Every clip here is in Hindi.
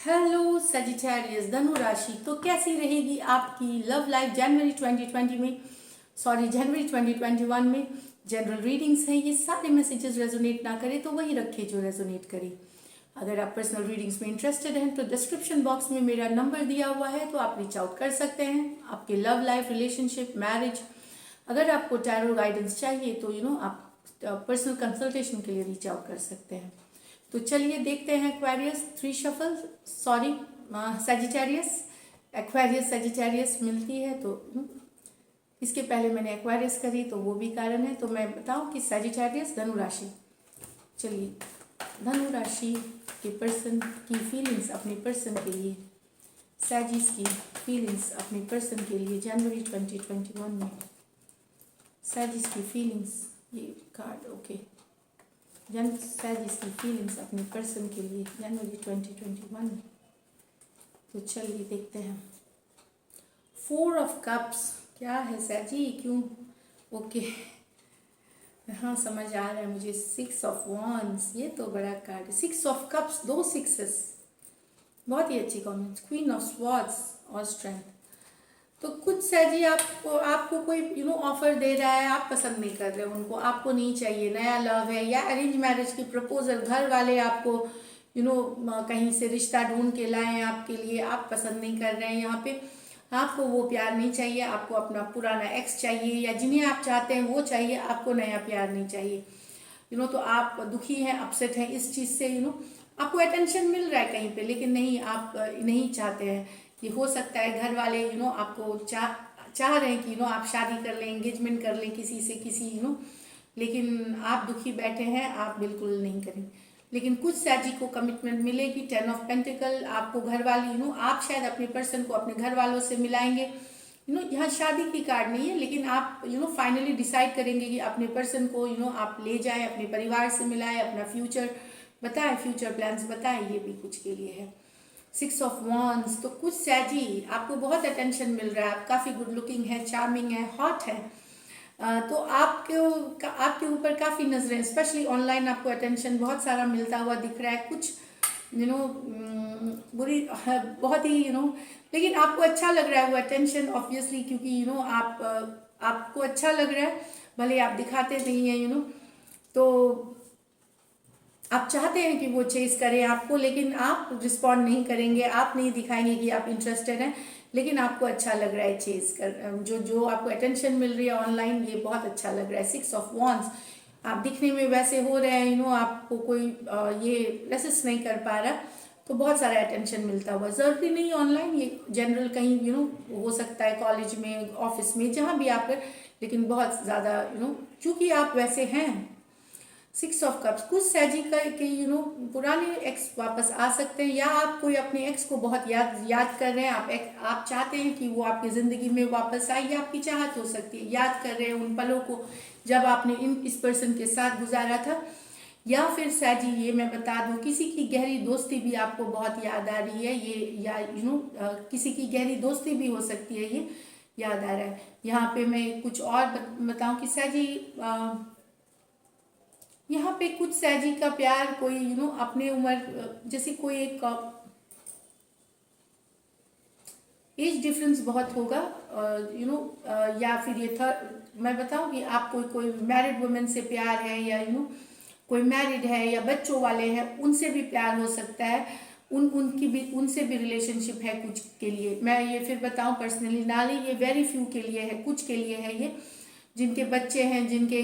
हेलो सजिटेरियस धनु राशि। तो कैसी रहेगी आपकी लव लाइफ जनवरी 2020 में, जनवरी 2021 में। जनरल रीडिंग्स हैं, ये सारे मैसेजेस रेजोनेट ना करें तो वही रखें जो रेजोनेट करे। अगर आप पर्सनल रीडिंग्स में इंटरेस्टेड हैं तो डिस्क्रिप्शन बॉक्स में मेरा नंबर दिया हुआ है, तो आप रीच आउट कर सकते हैं। आपके लव लाइफ, रिलेशनशिप, मैरिज, अगर आपको टैरो गाइडेंस चाहिए तो आप पर्सनल कंसल्टेशन के लिए रीच आउट कर सकते हैं। तो चलिए देखते हैं Aquarius 3 shuffle, Sagittarius, Aquarius Sagittarius मिलती है। तो इसके पहले मैंने एक्वेरियस करी तो वो भी कारण है। तो मैं बताऊं कि सजिटेरियस धनु राशि। चलिए, धनु राशि के पर्सन की फीलिंग्स अपने पर्सन के लिए, सैजिस की फीलिंग्स अपने पर्सन के लिए जनवरी 2021 में। सैजिस की फीलिंग्स, ये कार्ड ओके। सैजिस की फीलिंग्स अपने पर्सन के लिए जनवरी 2021 में। तो चलिए देखते हैं। 4 ऑफ कप्स क्या है सैजी, क्यों? ओके, हाँ समझ आ रहा है मुझे। 6 ऑफ वॉन्ड्स, ये तो बड़ा कार्ड है। 6 ऑफ कप्स, 2 6s, बहुत ही अच्छी कॉम्बिनेशन। क्वीन ऑफ स्वॉर्ड्स और स्ट्रेंथ। तो कुछ सैजी आपको कोई ऑफर दे रहा है, आप पसंद नहीं कर रहे उनको, आपको नहीं चाहिए, नया लव है या अरेंज मैरिज की प्रपोजल, घर वाले आपको कहीं से रिश्ता ढूंढ के लाए हैं आपके लिए, आप पसंद नहीं कर रहे हैं। यहाँ पे आपको वो प्यार नहीं चाहिए, आपको अपना पुराना एक्स चाहिए, या जिन्हें आप चाहते हैं वो चाहिए, आपको नया प्यार नहीं चाहिए। तो आप दुखी हैं, अपसेट हैं इस चीज़ से। आपको अटेंशन मिल रहा है कहीं पे, लेकिन नहीं, आप नहीं चाहते हैं। ये हो सकता है घर वाले आपको चाह रहे हैं कि आप शादी कर लें, एंगेजमेंट कर लें किसी से, लेकिन आप दुखी बैठे हैं, आप बिल्कुल नहीं करें। लेकिन कुछ सैजी को कमिटमेंट मिलेगी। 10 ऑफ पेंटिकल, आपको घर वाली आप शायद अपने पर्सन को अपने घर वालों से मिलाएंगे। यहाँ शादी की कार्ड नहीं है, लेकिन आप फाइनली डिसाइड करेंगे कि अपने पर्सन को आप ले जाएं, अपने परिवार से मिलाएं, अपना फ्यूचर बताएं, फ्यूचर प्लान्स बताएं, ये भी कुछ के लिए है। 6 ऑफ वॉन्ड्स, तो कुछ सैजी आपको बहुत अटेंशन मिल रहा है, आप काफ़ी गुड लुकिंग है, चार्मिंग है, हॉट है। तो आपके ऊपर काफ़ी नजरें, स्पेशली ऑनलाइन आपको अटेंशन बहुत सारा मिलता हुआ दिख रहा है। कुछ बुरी, बहुत ही लेकिन आपको अच्छा लग रहा है वो अटेंशन, ऑब्वियसली, क्योंकि आपको अच्छा लग रहा है, भले आप दिखाते नहीं हैं। तो आप चाहते हैं कि वो चेस करें आपको, लेकिन आप रिस्पॉन्ड नहीं करेंगे, आप नहीं दिखाएंगे कि आप इंटरेस्टेड हैं, लेकिन आपको अच्छा लग रहा है चेस कर, जो आपको अटेंशन मिल रही है ऑनलाइन, ये बहुत अच्छा लग रहा है। 6 ऑफ वॉन्ड्स, आप दिखने में वैसे हो रहे हैं, आपको कोई ये रेसिस्ट नहीं कर पा रहा, तो बहुत सारा अटेंशन मिलता हुआ। जरूरी नहीं ऑनलाइन, ये जनरल कहीं हो सकता है, कॉलेज में, ऑफिस में, जहाँ भी आप, लेकिन बहुत ज़्यादा चूँकि आप वैसे हैं। 6 ऑफ कप्स, कुछ सैजी का कि पुराने एक्स वापस आ सकते हैं, या आप कोई अपने एक्स को बहुत याद कर रहे हैं, आप चाहते हैं कि वो आपकी ज़िंदगी में वापस आए, या आपकी चाहत हो सकती है, याद कर रहे हैं उन पलों को जब आपने इस पर्सन के साथ गुजारा था। या फिर सैजी, ये मैं बता दूं, किसी की गहरी दोस्ती भी आपको बहुत याद आ रही है, ये, या किसी की गहरी दोस्ती भी हो सकती है, ये याद आ रहा है। यहाँ पे मैं कुछ और बताऊं कि सैजी, यहाँ पे कुछ सैजी का प्यार कोई अपने उम्र, जैसे कोई एक एज डिफरेंस बहुत होगा, या फिर ये था, मैं बताऊं कि आप कोई मैरिड वुमेन से प्यार है, या कोई मैरिड है या बच्चों वाले हैं, उनसे भी प्यार हो सकता है, उनसे भी रिलेशनशिप है कुछ के लिए। मैं ये फिर बताऊं पर्सनली ना ले, ये वेरी फ्यू के लिए है, कुछ के लिए है ये, जिनके बच्चे हैं, जिनके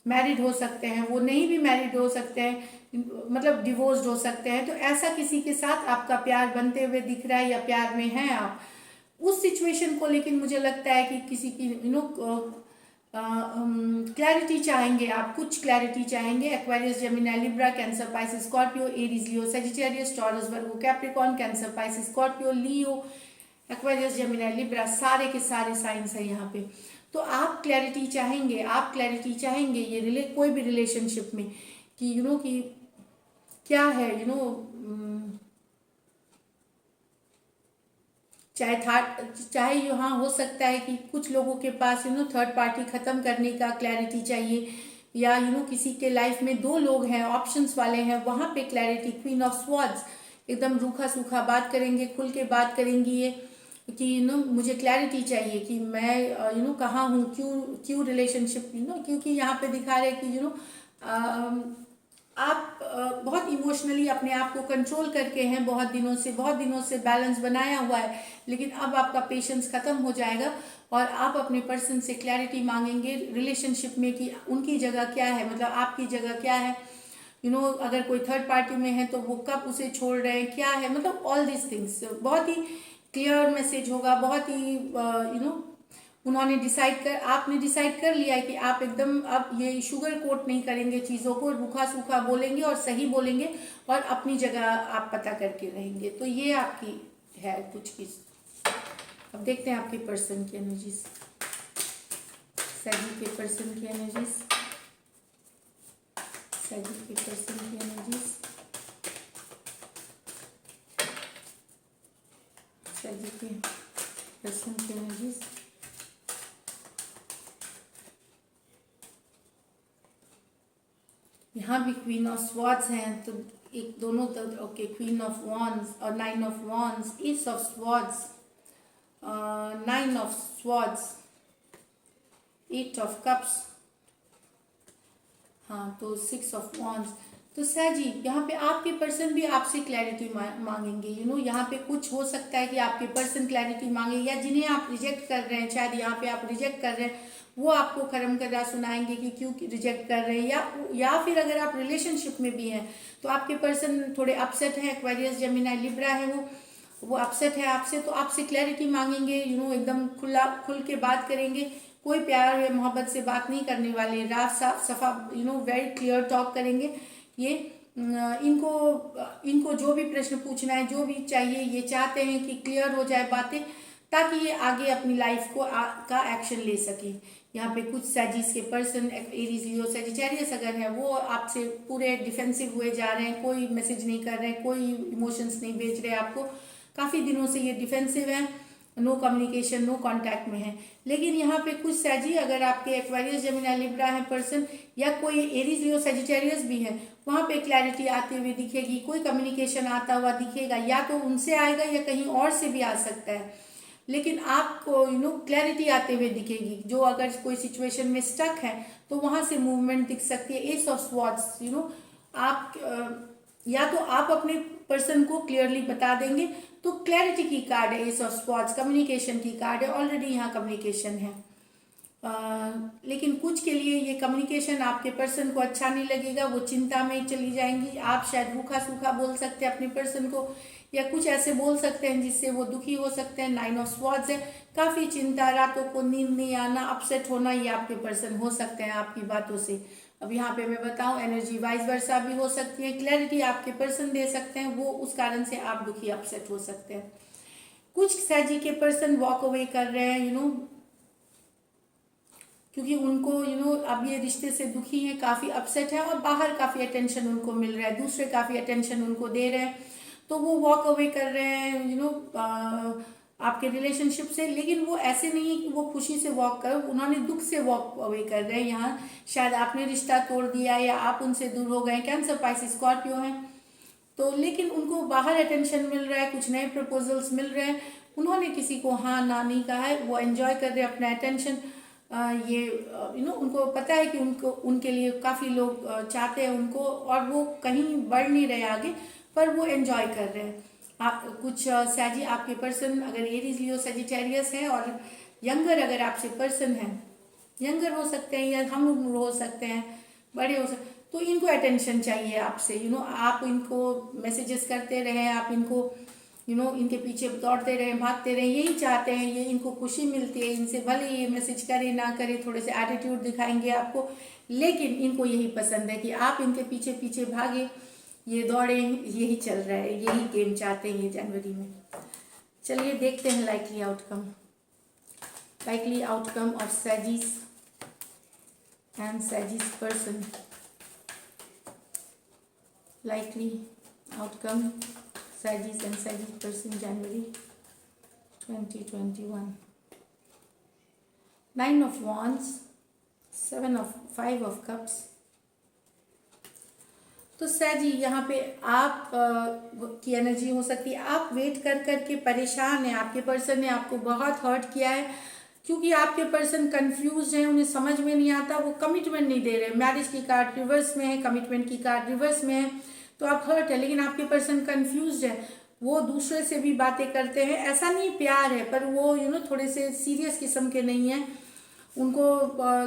मैरिड हो सकते हैं, वो नहीं भी मैरिड हो सकते हैं, मतलब डिवोर्स्ड हो सकते हैं। तो ऐसा किसी के साथ आपका प्यार बनते हुए दिख रहा है, या प्यार में हैं आप उस सिचुएशन को। लेकिन मुझे लगता है कि किसी की क्लैरिटी चाहेंगे आप, कुछ क्लैरिटी चाहेंगे। Aquarius, Gemini, Libra, Cancer, Pisces, Scorpio, Aries, Leo, Sagittarius, Taurus, Virgo, Capricorn, Cancer, Pisces, Scorpio, Leo, Aquarius, Gemini, Libra, सारे के सारे साइंस हैं यहाँ पे। तो आप क्लैरिटी चाहेंगे, ये कोई भी रिलेशनशिप में, कि कि क्या है, चाहे यहाँ हो सकता है कि कुछ लोगों के पास थर्ड पार्टी खत्म करने का क्लैरिटी चाहिए, या किसी के लाइफ में दो लोग हैं, ऑप्शंस वाले हैं, वहां पे क्लैरिटी। क्वीन ऑफ स्वॉर्ड्स एकदम रूखा सूखा बात करेंगे, खुल के बात करेंगी ये कि मुझे क्लैरिटी चाहिए कि मैं कहाँ हूँ, क्यों क्यों रिलेशनशिप क्योंकि यहाँ पे दिखा रहे कि आप बहुत इमोशनली अपने आप को कंट्रोल करके हैं बहुत दिनों से बैलेंस बनाया हुआ है, लेकिन अब आपका पेशेंस खत्म हो जाएगा और आप अपने पर्सन से क्लैरिटी मांगेंगे रिलेशनशिप में कि उनकी जगह क्या है, मतलब आपकी जगह क्या है। अगर कोई थर्ड पार्टी में है तो वो कब उसे छोड़ रहे हैं, क्या है, मतलब ऑल दिस थिंग्स बहुत ही क्लियर मैसेज होगा, बहुत ही उन्होंने आपने डिसाइड कर लिया है कि आप एकदम अब ये शुगर कोट नहीं करेंगे चीज़ों को, रूखा सूखा बोलेंगे और सही बोलेंगे और अपनी जगह आप पता करके रहेंगे। तो ये आपकी है कुछ की। अब देखते हैं आपके पर्सन की एनर्जीज, सैजी के पर्सन की एनर्जीज, सैजी के पर्सन की एनर्जीज, सैजी के पर्सन की एनर्जीज। यहाँ भी क्वीन ऑफ स्वॉर्ड्स हैं तो एक दोनों तरफ ओके, क्वीन ऑफ वॉन्ड्स और nine of wands, ace of swords, nine of swords, eight of cups, हाँ तो सिक्स ऑफ वॉन्ड्स। तो सैजी यहाँ पे आपके पर्सन भी आपसे क्लैरिटी मांगेंगे। यहाँ पे कुछ हो सकता है कि आपके पर्सन क्लैरिटी मांगे, या जिन्हें आप रिजेक्ट कर रहे हैं, शायद यहाँ पे आप रिजेक्ट कर रहे हैं, वो आपको खरम कर्रा सुनाएंगे कि क्यों रिजेक्ट कर रहे हैं। या फिर अगर आप रिलेशनशिप में भी हैं तो आपके पर्सन थोड़े अपसेट हैं, एक्वेरियस जेमिनी लिब्रा है, वो अपसेट है आपसे, तो आपसे क्लैरिटी मांगेंगे। एकदम खुल के बात करेंगे, कोई प्यार या मोहब्बत से बात नहीं करने वाले, राफ साफ सफा वेरी क्लियर टॉक करेंगे। ये इनको जो भी प्रश्न पूछना है, जो भी चाहिए, ये चाहते हैं कि क्लियर हो जाए बातें ताकि ये आगे अपनी लाइफ का एक्शन ले सके। यहाँ पे कुछ सैजिस के पर्सन, एरीज, लियो, सैजिटेरियस अगर है, वो आपसे पूरे डिफेंसिव हुए जा रहे हैं, कोई मैसेज नहीं कर रहे हैं, कोई इमोशंस नहीं भेज रहे आपको, काफ़ी दिनों से ये डिफेंसिव है, नो कम्युनिकेशन, नो कांटेक्ट में है। लेकिन यहाँ पे कुछ सैजी अगर आपके एक्वेरियस जेमिनी लिब्रा है पर्सन, या कोई एरीज, लियो, सैजिटेरियस भी है, वहाँ पे क्लैरिटी आते हुए दिखेगी, कोई कम्युनिकेशन आता हुआ दिखेगा, या तो उनसे आएगा या कहीं और से भी आ सकता है, लेकिन आपको क्लैरिटी आते हुए दिखेगी। जो अगर कोई सिचुएशन में स्टक है तो वहां से मूवमेंट दिख सकती है। एस ऑफ स्वॉर्ड्स, आप या तो आप अपने पर्सन को क्लियरली बता देंगे, तो क्लैरिटी की कार्ड है एस ऑफ स्वॉर्ड्स, कम्युनिकेशन की कार्ड है, ऑलरेडी यहाँ कम्युनिकेशन है। लेकिन कुछ के लिए ये कम्युनिकेशन आपके पर्सन को अच्छा नहीं लगेगा, वो चिंता में चली जाएंगी। आप शायद रूखा सूखा बोल सकते हैं अपने पर्सन को, या कुछ ऐसे बोल सकते हैं जिससे वो दुखी हो सकते हैं। नाइन ऑफ स्वॉर्ड्स है, काफ़ी चिंता, रातों को नींद नहीं आना, अपसेट होना, ये आपके पर्सन हो सकते हैं आपकी बातों से। अब यहाँ पे मैं बताऊँ, एनर्जी वाइस वर्सा भी हो सकती है, क्लैरिटी आपके पर्सन दे सकते हैं, वो उस कारण से आप दुखी अपसेट हो सकते हैं। कुछ सैजी के पर्सन वॉक अवे कर रहे हैं क्योंकि उनको अब ये रिश्ते से दुखी हैं, काफ़ी अपसेट है, और बाहर काफ़ी अटेंशन उनको मिल रहा है, दूसरे काफ़ी अटेंशन उनको दे रहे हैं, तो वो वॉक अवे कर रहे हैं आपके रिलेशनशिप से। लेकिन वो ऐसे नहीं है कि वो खुशी से वॉक कर, उन्होंने दुख से वॉक अवे कर रहे हैं। यहाँ शायद आपने रिश्ता तोड़ दिया या आप उनसे दूर हो गए, कैंसर, पाइसेस, स्कॉर्पियो हैं, तो लेकिन उनको बाहर अटेंशन मिल रहा है, कुछ नए प्रपोजल्स मिल रहे हैं, उन्होंने किसी को हाँ ना नहीं कहा है, वो एंजॉय कर रहे हैं अपना अटेंशन। ये उनको पता है कि उनके लिए काफ़ी लोग चाहते हैं उनको, और वो कहीं बढ़ नहीं रहे आगे, पर वो एंजॉय कर रहे हैं। कुछ सैजी आपके पर्सन अगर एरीज, लियो, सैजिटेरियस है, और यंगर अगर आपसे पर्सन है, यंगर हो सकते हैं या हम उम्र हो सकते हैं, बड़े हो सकते, तो इनको अटेंशन चाहिए आपसे। आप इनको मैसेजेस करते रहें, आप इनको इनके पीछे दौड़ते रहें, भागते रहें, यही चाहते हैं, ये इनको खुशी मिलती है इनसे, भले ये मैसेज करे ना करे, थोड़े से एटीट्यूड दिखाएंगे आपको, लेकिन इनको यही पसंद है कि आप इनके पीछे पीछे भागे, ये दौड़े, यही चल रहा है, यही गेम चाहते हैं ये जनवरी में। चलिए देखते हैं likely outcome of Sages and Sages person. likely outcome Sagittarius and Sagittarius person January 2021. 9 of Wands, 5 of cups. तो सर जी यहाँ पे आप की एनर्जी हो सकती है, आप वेट कर कर के परेशान हैं, आपके पर्सन ने आपको बहुत हर्ट किया है, क्योंकि आपके पर्सन कंफ्यूज हैं, उन्हें समझ में नहीं आता, वो कमिटमेंट नहीं दे रहे। मैरिज की कार्ड रिवर्स में है, कमिटमेंट की कार्ड रिवर्स में है, तो आप हर्ट है, लेकिन आपके पर्सन कंफ्यूज है। वो दूसरे से भी बातें करते हैं, ऐसा नहीं प्यार है, पर वो थोड़े से सीरियस किस्म के नहीं है। उनको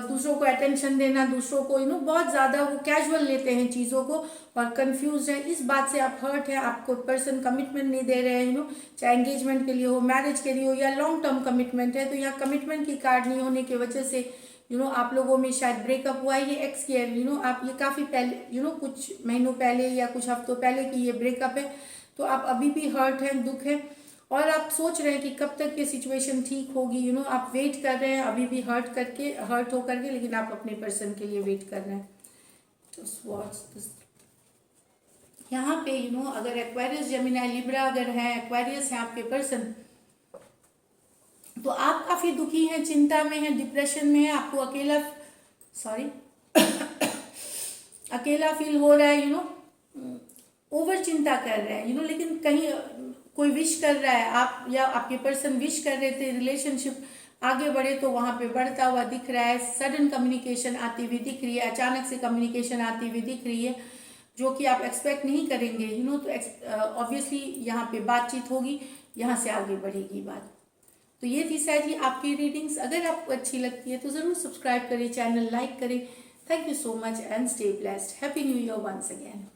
दूसरों को अटेंशन देना, दूसरों को बहुत ज़्यादा वो कैजुअल लेते हैं चीज़ों को, और कंफ्यूज हैं। इस बात से आप हर्ट हैं, आपको पर्सन कमिटमेंट नहीं दे रहे हैं, चाहे एंगेजमेंट के लिए हो, मैरिज के लिए हो, या लॉन्ग टर्म कमिटमेंट है। तो यहाँ कमिटमेंट की कार्ड नहीं होने की वजह से आप लोगों में शायद ब्रेकअप हुआ है। ये एक्स की आप ये काफ़ी पहले कुछ महीनों पहले या कुछ हफ्तों पहले की ये ब्रेकअप है। तो आप अभी भी हर्ट हैं, दुख है, और आप सोच रहे हैं कि कब तक ये सिचुएशन ठीक होगी। आप वेट कर रहे हैं अभी भी हर्ट होकर के, लेकिन आप अपने पर्सन के लिए वेट कर रहे हैं। तो यहाँ पे अगर एक्वेरियस, जेमिनी, लिब्रा अगर है, एक्वेरियस है आपके पर्सन, तो आप काफी दुखी हैं, चिंता में हैं, डिप्रेशन में है, आपको अकेला फील हो रहा है, ओवर चिंता कर रहे हैं, लेकिन कहीं कोई विश कर रहा है, आप या आपके पर्सन विश कर रहे थे रिलेशनशिप आगे बढ़े, तो वहां पे बढ़ता हुआ दिख रहा है। सडन कम्युनिकेशन आती हुई दिख रही है, अचानक से कम्युनिकेशन आती हुई दिख रही है, जो कि आप एक्सपेक्ट नहीं करेंगे। तो ऑब्वियसली यहाँ पे बातचीत होगी, यहाँ से आगे बढ़ेगी बात। तो ये थी शायद ही आपकी रीडिंग्स। अगर आपको अच्छी लगती है तो ज़रूर सब्सक्राइब करें, चैनल लाइक करें। Thank you so much and stay blessed. Happy new year once again.